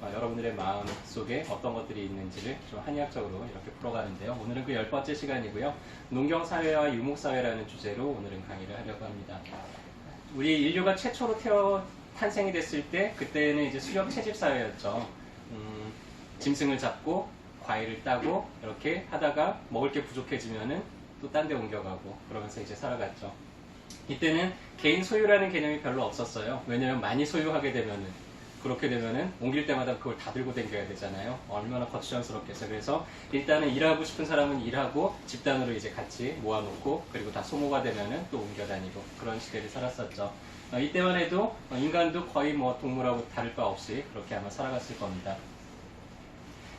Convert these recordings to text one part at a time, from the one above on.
여러분들의 마음 속에 어떤 것들이 있는지를 좀 한의학적으로 이렇게 풀어가는데요. 오늘은 그 10번째 시간이고요. 농경사회와 유목사회라는 주제로 오늘은 강의를 하려고 합니다. 우리 인류가 최초로 탄생이 됐을 때 그때는 이제 수렵 채집사회였죠. 짐승을 잡고 과일을 따고 이렇게 하다가 먹을 게 부족해지면은 또 딴 데 옮겨가고 그러면서 이제 살아갔죠. 이때는 개인 소유라는 개념이 별로 없었어요. 왜냐하면 많이 소유하게 되면은 그렇게 되면은 옮길 때마다 그걸 다 들고 다녀야 되잖아요. 얼마나 거추장스럽겠어요. 그래서 일단은 일하고 싶은 사람은 일하고 집단으로 이제 같이 모아놓고 그리고 다 소모가 되면은 또 옮겨 다니고 그런 시대를 살았었죠. 이때만 해도 인간도 거의 뭐 동물하고 다를 바 없이 그렇게 아마 살아갔을 겁니다.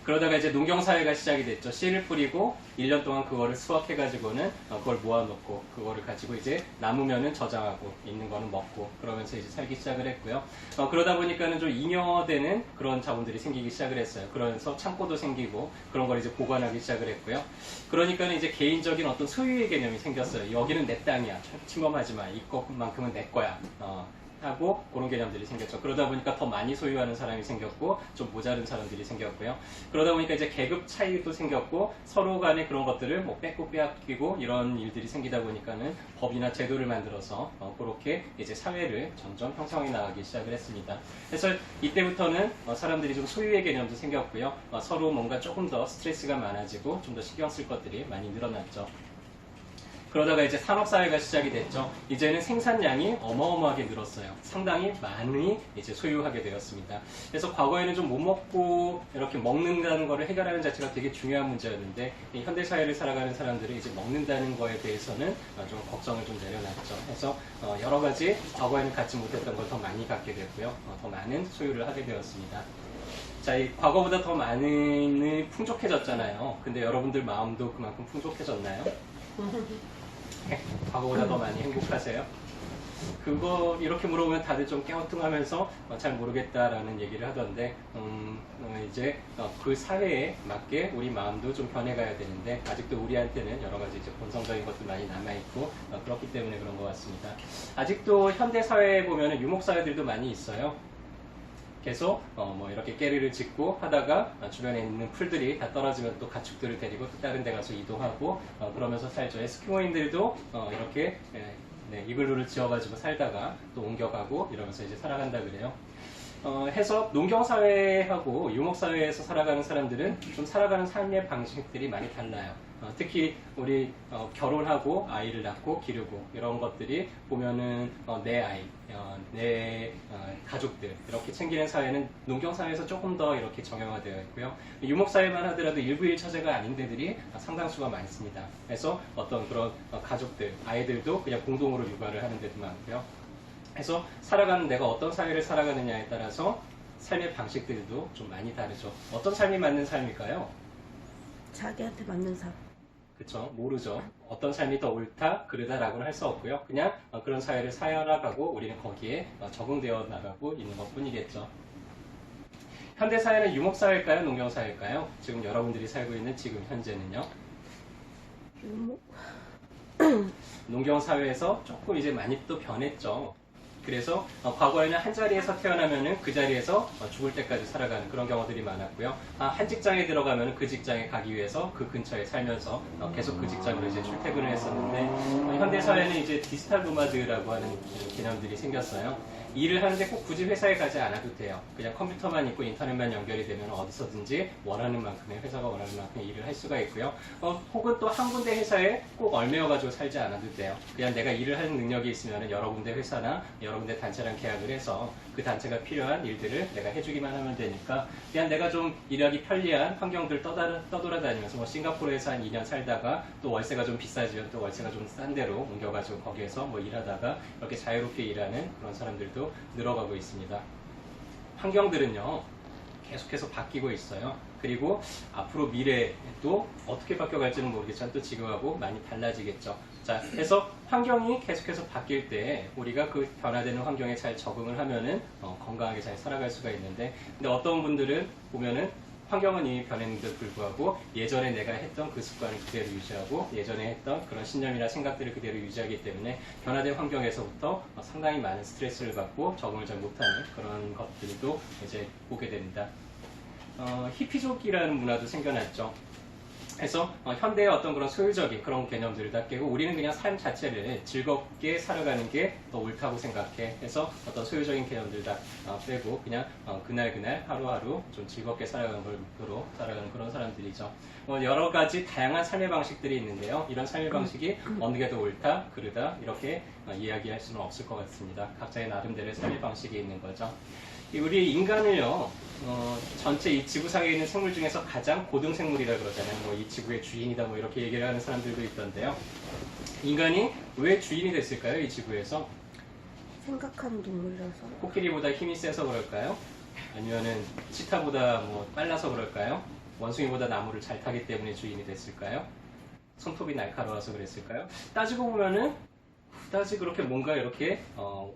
그러다가 이제 농경사회가 시작이 됐죠. 씨를 뿌리고 1년 동안 그거를 수확해가지고는 그걸 모아놓고 그거를 가지고 이제 남으면은 저장하고 있는 거는 먹고 그러면서 이제 살기 시작을 했고요. 그러다 보니까는 좀 잉여되는 그런 자본들이 생기기 시작을 했어요. 그러면서 창고도 생기고 그런 걸 이제 보관하기 시작을 했고요. 그러니까는 이제 개인적인 어떤 소유의 개념이 생겼어요. 여기는 내 땅이야. 침범하지 마. 이것만큼은 내 거야. 하고 그런 개념들이 생겼죠. 그러다 보니까 더 많이 소유하는 사람이 생겼고 좀 모자른 사람들이 생겼고요. 그러다 보니까 이제 계급 차이도 생겼고 서로 간에 그런 것들을 뭐 뺏고 빼앗기고 이런 일들이 생기다 보니까는 법이나 제도를 만들어서 그렇게 이제 사회를 점점 형성해 나가기 시작을 했습니다. 그래서 이때부터는 사람들이 좀 소유의 개념도 생겼고요. 서로 뭔가 조금 더 스트레스가 많아지고 좀 더 신경 쓸 것들이 많이 늘어났죠. 그러다가 이제 산업사회가 시작이 됐죠. 이제는 생산량이 어마어마하게 늘었어요. 상당히 많이 이제 소유하게 되었습니다. 그래서 과거에는 좀 못 먹고 이렇게 먹는다는 거를 해결하는 자체가 되게 중요한 문제였는데 이 현대사회를 살아가는 사람들이 이제 먹는다는 거에 대해서는 좀 걱정을 좀 내려놨죠. 그래서 여러 가지 과거에는 갖지 못했던 걸 더 많이 갖게 됐고요. 더 많은 소유를 하게 되었습니다. 자, 이 과거보다 더 많이 풍족해졌잖아요. 근데 여러분들 마음도 그만큼 풍족해졌나요? 과거보다 더 많이 행복하세요? 그거 이렇게 물어보면 다들 좀 깨어뚱하면서 잘 모르겠다라는 얘기를 하던데 이제 그 사회에 맞게 우리 마음도 좀 변해가야 되는데 아직도 우리한테는 여러 가지 이제 본성적인 것도 많이 남아있고 그렇기 때문에 그런 것 같습니다. 아직도 현대 사회에 보면은 유목사회들도 많이 있어요. 계속 뭐 이렇게 깨리를 짓고 하다가 주변에 있는 풀들이 다 떨어지면 또 가축들을 데리고 또 다른 데 가서 이동하고 그러면서 살죠. 에스키모인들도 이렇게 이글루를 지어가지고 살다가 또 옮겨가고 이러면서 이제 살아간다 그래요. 해서 농경사회하고 유목사회에서 살아가는 사람들은 좀 살아가는 삶의 방식들이 많이 달라요. 특히 우리 결혼하고 아이를 낳고 기르고 이런 것들이 보면은 내 아이, 내 가족들 이렇게 챙기는 사회는 농경사회에서 조금 더 이렇게 정형화되어 있고요. 유목사회만 하더라도 일부일 처제가 아닌 데들이 상당수가 많습니다. 그래서 어떤 그런 가족들, 아이들도 그냥 공동으로 육아를 하는 데도 많고요. 그래서 살아가는 내가 어떤 사회를 살아가느냐에 따라서 삶의 방식들도 좀 많이 다르죠. 어떤 삶이 맞는 삶일까요? 자기한테 맞는 삶. 그쵸? 모르죠. 어떤 삶이 더 옳다, 그르다라고는 할 수 없고요. 그냥 그런 사회를 살아가고 우리는 거기에 적응되어 나가고 있는 것 뿐이겠죠. 현대사회는 유목사회일까요? 농경사회일까요? 지금 여러분들이 살고 있는 지금 현재는요? 농경사회에서 조금 이제 많이 또 변했죠. 그래서 과거에는 한 자리에서 태어나면은 그 자리에서 죽을 때까지 살아가는 그런 경우들이 많았고요. 한 직장에 들어가면은 그 직장에 가기 위해서 그 근처에 살면서 계속 그 직장으로 이제 출퇴근을 했었는데 현대 사회는 이제 디지털 노마드라고 하는 개념들이 생겼어요. 일을 하는데 꼭 굳이 회사에 가지 않아도 돼요. 그냥 컴퓨터만 있고 인터넷만 연결이 되면 어디서든지 원하는 만큼의 회사가 원하는 만큼의 일을 할 수가 있고요. 혹은 또 한 군데 회사에 꼭 얽매여가지고 살지 않아도 돼요. 그냥 내가 일을 하는 능력이 있으면 여러 군데 회사나 여러 군데 단체랑 계약을 해서 그 단체가 필요한 일들을 내가 해주기만 하면 되니까 그냥 내가 좀 일하기 편리한 환경들 떠돌아다니면서 뭐 싱가포르에서 한 2년 살다가 또 월세가 좀 비싸지면 또 월세가 좀 싼 데로 옮겨가지고 거기에서 뭐 일하다가 이렇게 자유롭게 일하는 그런 사람들도 늘어가고 있습니다. 환경들은요 계속해서 바뀌고 있어요. 그리고 앞으로 미래도 어떻게 바뀌어갈지는 모르겠지만 또 지금하고 많이 달라지겠죠. 자, 그래서 환경이 계속해서 바뀔 때 우리가 그 변화되는 환경에 잘 적응을 하면은 건강하게 잘 살아갈 수가 있는데, 근데 어떤 분들은 보면은 환경은 이미 변했는데도 불구하고 예전에 내가 했던 그 습관을 그대로 유지하고 예전에 했던 그런 신념이나 생각들을 그대로 유지하기 때문에 변화된 환경에서부터 상당히 많은 스트레스를 받고 적응을 잘 못하는 그런 것들도 이제 보게 됩니다. 히피족이라는 문화도 생겨났죠. 그래서 현대의 어떤 그런 소유적인 그런 개념들을 다 깨고 우리는 그냥 삶 자체를 즐겁게 살아가는 게 더 옳다고 생각해. 해서 어떤 소유적인 개념들 다 빼고 그냥 그날 하루하루 좀 즐겁게 살아가는 걸 목표로 살아가는 그런 사람들이죠. 여러 가지 다양한 삶의 방식들이 있는데요. 이런 삶의 방식이 어느 게 더 옳다, 그르다 이렇게 이야기할 수는 없을 것 같습니다. 각자의 나름대로의 삶의 방식이 있는 거죠. 우리 인간을요, 전체 이 지구상에 있는 생물 중에서 가장 고등 생물이라 그러잖아요. 뭐 이 지구의 주인이다 뭐 이렇게 얘기를 하는 사람들도 있던데요. 인간이 왜 주인이 됐을까요? 이 지구에서? 생각하는 동물이라서. 코끼리보다 힘이 세서 그럴까요? 아니면은 치타보다 뭐 빨라서 그럴까요? 원숭이보다 나무를 잘 타기 때문에 주인이 됐을까요? 손톱이 날카로워서 그랬을까요? 따지고 보면은 그다지 그렇게 뭔가 이렇게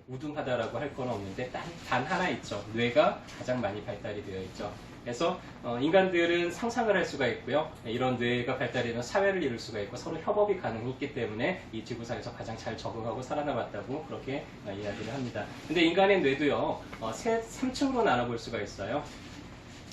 우등하다라고 할 건 없는데 단 하나 있죠. 뇌가 가장 많이 발달이 되어 있죠. 그래서 인간들은 상상을 할 수가 있고요. 이런 뇌가 발달이 되면 사회를 이룰 수가 있고 서로 협업이 가능했기 때문에 이 지구상에서 가장 잘 적응하고 살아남았다고 그렇게 이야기를 합니다. 근데 인간의 뇌도요, 3층으로 나눠볼 수가 있어요.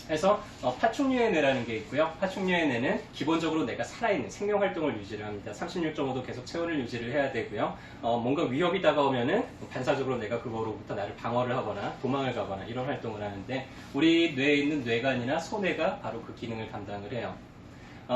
그래서 파충류의 뇌라는 게 있고요. 파충류의 뇌는 기본적으로 내가 살아있는 생명활동을 유지를 합니다. 36.5도 계속 체온을 유지를 해야 되고요. 뭔가 위협이 다가오면은 반사적으로 내가 그거로부터 나를 방어를 하거나 도망을 가거나 이런 활동을 하는데 우리 뇌에 있는 뇌간이나 소뇌가 바로 그 기능을 담당을 해요.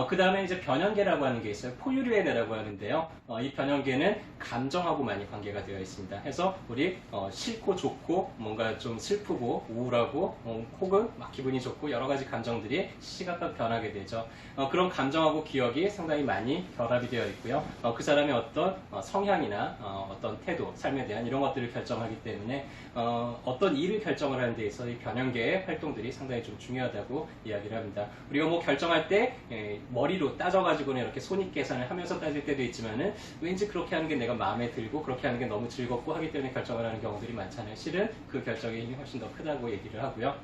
그 다음에 이제 변형계라고 하는 게 있어요. 포유류의 뇌라고 하는데요. 이 변형계는 감정하고 많이 관계가 되어 있습니다. 해서 우리 싫고 좋고 뭔가 좀 슬프고 우울하고 혹은 막 기분이 좋고 여러 가지 감정들이 시각각 변하게 되죠. 그런 감정하고 기억이 상당히 많이 결합이 되어 있고요. 그 사람의 어떤 성향이나 어떤 태도, 삶에 대한 이런 것들을 결정하기 때문에 어떤 일을 결정을 하는 데 있어서 이 변형계의 활동들이 상당히 좀 중요하다고 이야기를 합니다. 우리가 뭐 결정할 때 머리로 따져가지고는 이렇게 손익 계산을 하면서 따질 때도 있지만은 왠지 그렇게 하는 게 내가 마음에 들고 그렇게 하는 게 너무 즐겁고 하기 때문에 결정을 하는 경우들이 많잖아요. 실은 그 결정의 힘이 훨씬 더 크다고 얘기를 하고요.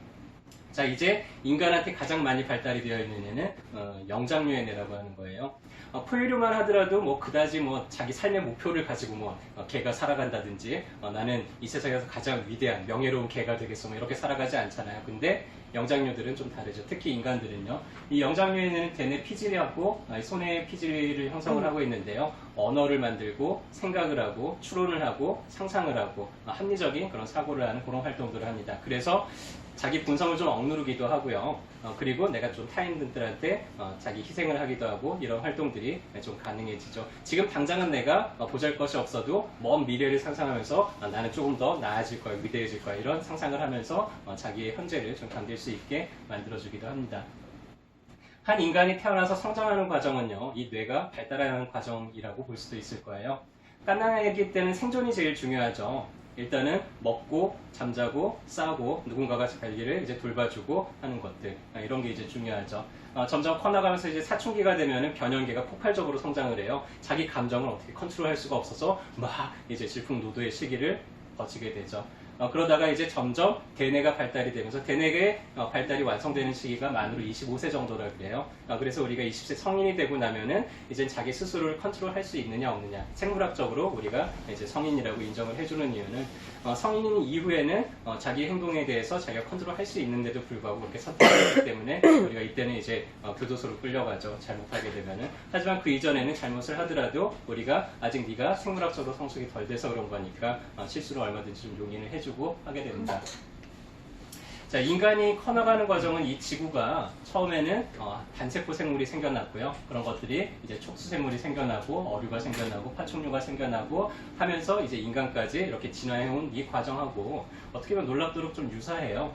자, 이제 인간한테 가장 많이 발달이 되어 있는 애는 영장류의 뇌라고 하는 거예요. 포유류만 하더라도 뭐 그다지 뭐 자기 삶의 목표를 가지고 뭐 개가 살아간다든지 나는 이 세상에서 가장 위대한 명예로운 개가 되겠어 뭐 이렇게 살아가지 않잖아요. 근데 영장류들은 좀 다르죠. 특히 인간들은요. 이 영장류에는 대뇌 피질하고 손의 피질을 형성을 하고 있는데요. 언어를 만들고 생각을 하고 추론을 하고 상상을 하고 합리적인 그런 사고를 하는 그런 활동들을 합니다. 그래서 자기 본성을 좀 억누르기도 하고요. 그리고 내가 좀 타인들한테 자기 희생을 하기도 하고 이런 활동들이 좀 가능해지죠. 지금 당장은 내가 보잘것이 없어도 먼 미래를 상상하면서 나는 조금 더 나아질 거야, 위대해질 거야 이런 상상을 하면서 자기의 현재를 좀 견딜 수 있게 만들어주기도 합니다. 한 인간이 태어나서 성장하는 과정은요, 이 뇌가 발달하는 과정이라고 볼 수도 있을 거예요. 갓난아기 때는 생존이 제일 중요하죠. 일단은 먹고 잠자고 싸고 누군가가 관리를 이제 돌봐주고 하는 것들 이런 게 이제 중요하죠. 점점 커나가면서 이제 사춘기가 되면은 변형계가 폭발적으로 성장을 해요. 자기 감정을 어떻게 컨트롤할 수가 없어서 막 이제 질풍노도의 시기를 거치게 되죠. 그러다가 이제 점점 대뇌가 발달이 되면서 대뇌의 발달이 완성되는 시기가 만으로 25세 정도라 그래요. 그래서 우리가 20세 성인이 되고 나면은 이제 자기 스스로를 컨트롤할 수 있느냐 없느냐 생물학적으로 우리가 이제 성인이라고 인정을 해주는 이유는 성인인 이후에는 자기 행동에 대해서 자기가 컨트롤할 수 있는데도 불구하고 그렇게 선택을 했기 때문에 우리가 이때는 이제 교도소로 끌려가죠. 잘못하게 되면은. 하지만 그 이전에는 잘못을 하더라도 우리가 아직 네가 생물학적으로 성숙이 덜 돼서 그런 거니까 실수를 얼마든지 좀 용인을 해주고 하게 됩니다. 자, 인간이 커나가는 과정은 이 지구가 처음에는 단세포 생물이 생겨났고요. 그런 것들이 이제 촉수 생물이 생겨나고 어류가 생겨나고 파충류가 생겨나고 하면서 이제 인간까지 이렇게 진화해온 이 과정하고 어떻게 보면 놀랍도록 좀 유사해요.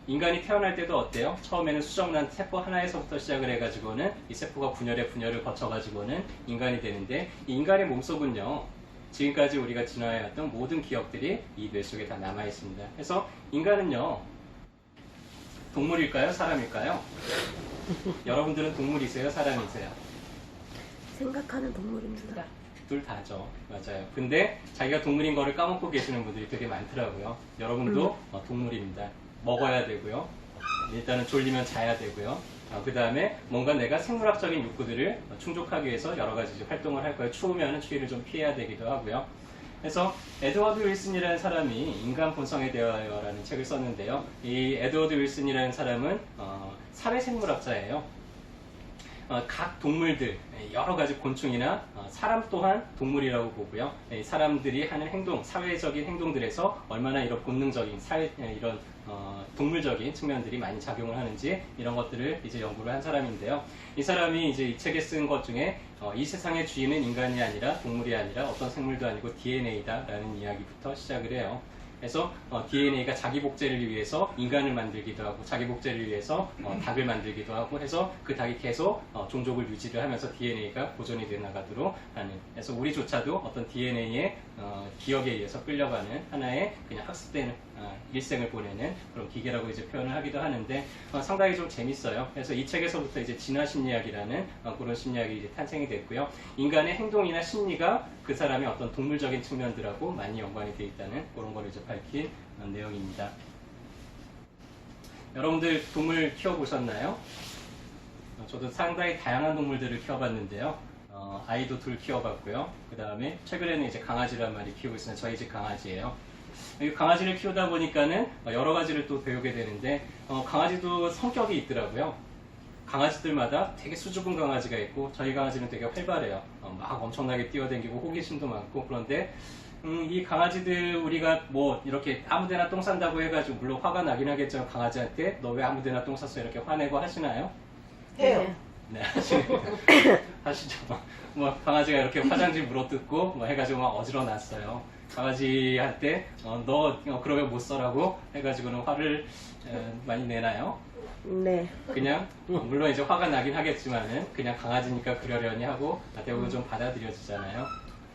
인간이 태어날 때도 어때요? 처음에는 수정란 세포 하나에서부터 시작을 해가지고는 이 세포가 분열을 거쳐가지고는 인간이 되는데 이 인간의 몸속은요. 지금까지 우리가 진화해왔던 모든 기억들이 이 뇌 속에 다 남아있습니다. 그래서 인간은요. 동물일까요? 사람일까요? 여러분들은 동물이세요? 사람이세요? 생각하는 동물입니다. 둘 다죠. 맞아요. 근데 자기가 동물인 거를 까먹고 계시는 분들이 되게 많더라고요. 여러분도 동물입니다. 먹어야 되고요. 일단은 졸리면 자야 되고요. 그 다음에 뭔가 내가 생물학적인 욕구들을 충족하기 위해서 여러 가지 활동을 할 거예요. 추우면 추위를 좀 피해야 되기도 하고요. 그래서 에드워드 윌슨이라는 사람이 인간 본성에 대하여라는 책을 썼는데요. 이 에드워드 윌슨이라는 사람은 사회생물학자예요. 각 동물들, 여러 가지 곤충이나 사람 또한 동물이라고 보고요. 사람들이 하는 행동, 사회적인 행동들에서 얼마나 이런 본능적인 이런 동물적인 측면들이 많이 작용을 하는지 이런 것들을 이제 연구를 한 사람인데요. 이 사람이 이제 이 책에 쓴 것 중에 이 세상의 주인은 인간이 아니라 동물이 아니라 어떤 생물도 아니고 DNA다라는 이야기부터 시작을 해요. 그래서 DNA가 자기 복제를 위해서 인간을 만들기도 하고 자기 복제를 위해서 닭을 만들기도 하고 해서 그 닭이 계속 종족을 유지를 하면서 DNA가 보존이 돼 나가도록 하는, 그래서 우리조차도 어떤 DNA의 기억에 의해서 끌려가는 하나의 그냥 학습되는 일생을 보내는 그런 기계라고 이제 표현을 하기도 하는데 상당히 좀 재밌어요. 그래서 이 책에서부터 이제 진화 심리학이라는 그런 심리학이 이제 탄생이 됐고요. 인간의 행동이나 심리가 그 사람의 어떤 동물적인 측면들하고 많이 연관이 되어 있다는 그런 걸 이제 밝힌 내용입니다. 여러분들 동물 키워보셨나요? 저도 상당히 다양한 동물들을 키워봤는데요. 아이도 둘 키워봤고요. 그 다음에 최근에는 이제 강아지를 한 마리 키우고 있습니다. 저희 집 강아지예요. 이 강아지를 키우다 보니까는 여러 가지를 또 배우게 되는데 강아지도 성격이 있더라고요. 강아지들마다 되게 수줍은 강아지가 있고 저희 강아지는 되게 활발해요. 막 엄청나게 뛰어다니고 호기심도 많고. 그런데 이 강아지들 우리가 뭐 이렇게 아무데나 똥 싼다고 해가지고 물론 화가 나긴 하겠지만 강아지한테 너 왜 아무데나 똥 쌌어 이렇게 화내고 하시나요? 해요. 네, 하시죠. 뭐 강아지가 이렇게 화장지 물어뜯고 뭐 해가지고 막 어지러놨어요. 강아지한테 너 그러면 못 써라고 해가지고는 화를 많이 내나요? 네. 그냥 물론 이제 화가 나긴 하겠지만은 그냥 강아지니까 그러려니 하고 대부분 좀 받아들여지잖아요.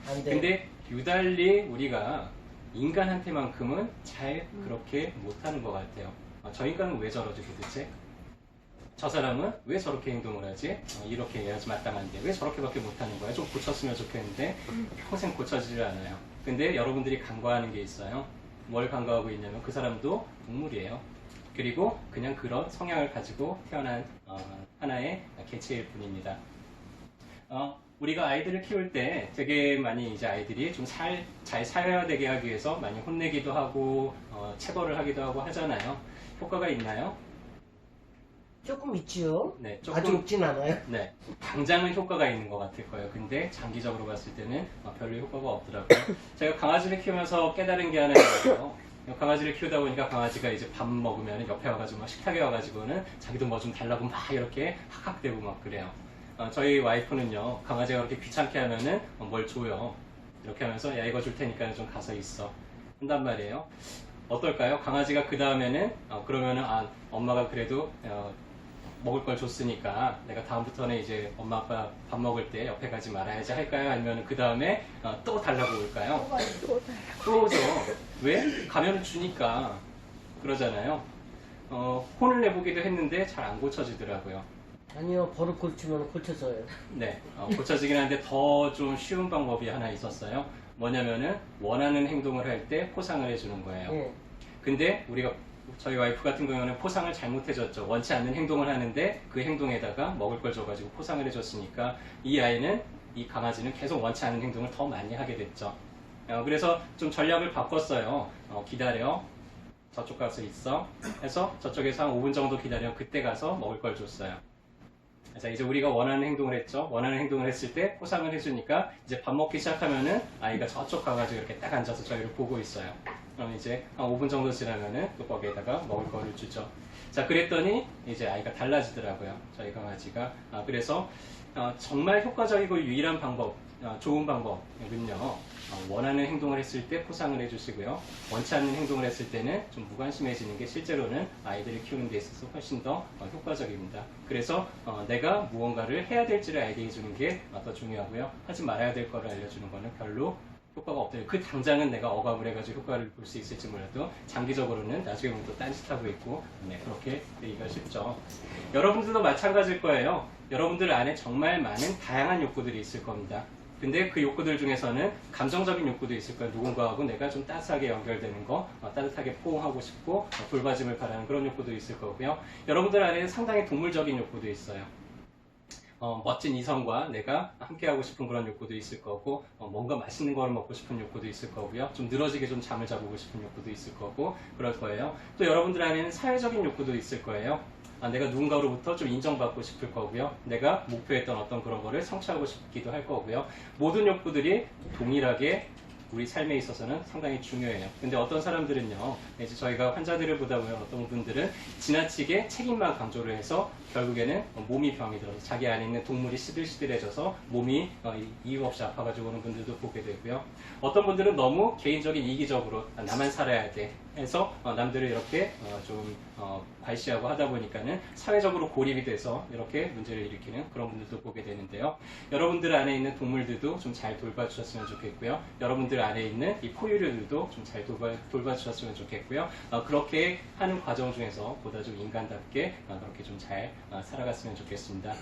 안 돼. 근데 유달리 우리가 인간한테만큼은 잘 그렇게 못하는 것 같아요. 저 인간은 왜 저러지 도대체? 저 사람은 왜 저렇게 행동을 하지? 이렇게 해야지 마땅한데 왜 저렇게밖에 못하는 거야? 좀 고쳤으면 좋겠는데 평생 고쳐지질 않아요. 근데 여러분들이 간과하는 게 있어요. 뭘 간과하고 있냐면 그 사람도 동물이에요. 그리고 그냥 그런 성향을 가지고 태어난 하나의 개체일 뿐입니다. 우리가 아이들을 키울 때 되게 많이 이제 아이들이 좀 잘 사회화되게 하기 위해서 많이 혼내기도 하고 체벌을 하기도 하고 하잖아요. 효과가 있나요? 조금 있지요. 네, 아주 없진 않아요. 네, 당장은 효과가 있는 것 같을 거예요. 근데 장기적으로 봤을 때는 별로 효과가 없더라고요. 제가 강아지를 키우면서 깨달은 게 하나 있어요. 강아지를 키우다 보니까 강아지가 이제 밥 먹으면 옆에 와가지고 막 식탁에 와가지고는 자기도 뭐 좀 달라고 막 이렇게 학학대고 막 그래요. 저희 와이프는요, 강아지가 그렇게 귀찮게 하면은 뭘 줘요. 이렇게 하면서 야 이거 줄 테니까 좀 가서 있어 한단 말이에요. 어떨까요? 강아지가 그 다음에는 그러면은 엄마가 그래도 먹을 걸 줬으니까 내가 다음부터는 이제 엄마 아빠 밥 먹을 때 옆에 가지 말아야지 할까요? 아니면 그 다음에 또 달라고 올까요? 또 줘. 왜? 가면 주니까 그러잖아요. 혼을 내보기도 했는데 잘 안 고쳐지더라고요. 아니요, 버릇 고치면 고쳐져요. 네, 고쳐지긴 하는데 더 좀 쉬운 방법이 하나 있었어요. 뭐냐면은 원하는 행동을 할 때 포상을 해주는 거예요. 예. 근데 저희 와이프 같은 경우는 포상을 잘못해줬죠. 원치 않는 행동을 하는데 그 행동에다가 먹을 걸 줘가지고 포상을 해줬으니까 이 강아지는 계속 원치 않는 행동을 더 많이 하게 됐죠. 그래서 좀 전략을 바꿨어요. 기다려. 저쪽 가서 있어. 해서 저쪽에서 한 5분 정도 기다려. 그때 가서 먹을 걸 줬어요. 자, 이제 우리가 원하는 행동을 했죠. 원하는 행동을 했을 때 포상을 해주니까 이제 밥 먹기 시작하면은 아이가 저쪽 가가지고 이렇게 딱 앉아서 저희를 보고 있어요. 그럼 이제 한 5분 정도 지나면은 또 거기에다가 먹을 거를 주죠. 자, 그랬더니 이제 아이가 달라지더라고요. 저희 강아지가. 그래서 정말 효과적이고 유일한 방법, 좋은 방법은요. 원하는 행동을 했을 때 포상을 해주시고요. 원치 않는 행동을 했을 때는 좀 무관심해지는 게 실제로는 아이들을 키우는 데 있어서 훨씬 더 효과적입니다. 그래서 내가 무언가를 해야 될지를 알게 해주는 게 더 중요하고요. 하지 말아야 될 거를 알려주는 거는 별로 효과가 없대요. 그 당장은 내가 억압을 해가지고 효과를 볼 수 있을지 몰라도 장기적으로는 나중에 보면 또 딴짓하고 있고 그렇게 되기가 쉽죠. 여러분들도 마찬가지일 거예요. 여러분들 안에 정말 많은 다양한 욕구들이 있을 겁니다. 근데 그 욕구들 중에서는 감정적인 욕구도 있을 거예요. 누군가하고 내가 좀 따스하게 연결되는 거, 따뜻하게 포옹하고 싶고 돌봐줌을 바라는 그런 욕구도 있을 거고요. 여러분들 안에는 상당히 동물적인 욕구도 있어요. 멋진 이성과 내가 함께하고 싶은 그런 욕구도 있을 거고, 뭔가 맛있는 거를 먹고 싶은 욕구도 있을 거고요. 좀 늘어지게 좀 잠을 자보고 싶은 욕구도 있을 거고, 그럴 거예요. 또 여러분들 안에는 사회적인 욕구도 있을 거예요. 내가 누군가로부터 좀 인정받고 싶을 거고요. 내가 목표했던 어떤 그런 거를 성취하고 싶기도 할 거고요. 모든 욕구들이 동일하게 우리 삶에 있어서는 상당히 중요해요. 근데 어떤 사람들은요, 이제 저희가 환자들을 보다 보면 어떤 분들은 지나치게 책임만 강조를 해서 결국에는 몸이 병이 들어서 자기 안에 있는 동물이 시들시들해져서 몸이 이유 없이 아파가지고 오는 분들도 보게 되고요. 어떤 분들은 너무 개인적인 이기적으로 나만 살아야 돼 해서 남들을 이렇게 좀 발시하고 하다 보니까는 사회적으로 고립이 돼서 이렇게 문제를 일으키는 그런 분들도 보게 되는데요. 여러분들 안에 있는 동물들도 좀 잘 돌봐주셨으면 좋겠고요. 여러분들 안에 있는 이 포유류들도 좀 잘 돌봐주셨으면 좋겠고요. 그렇게 하는 과정 중에서 보다 좀 인간답게 그렇게 좀 잘 살아갔으면 좋겠습니다.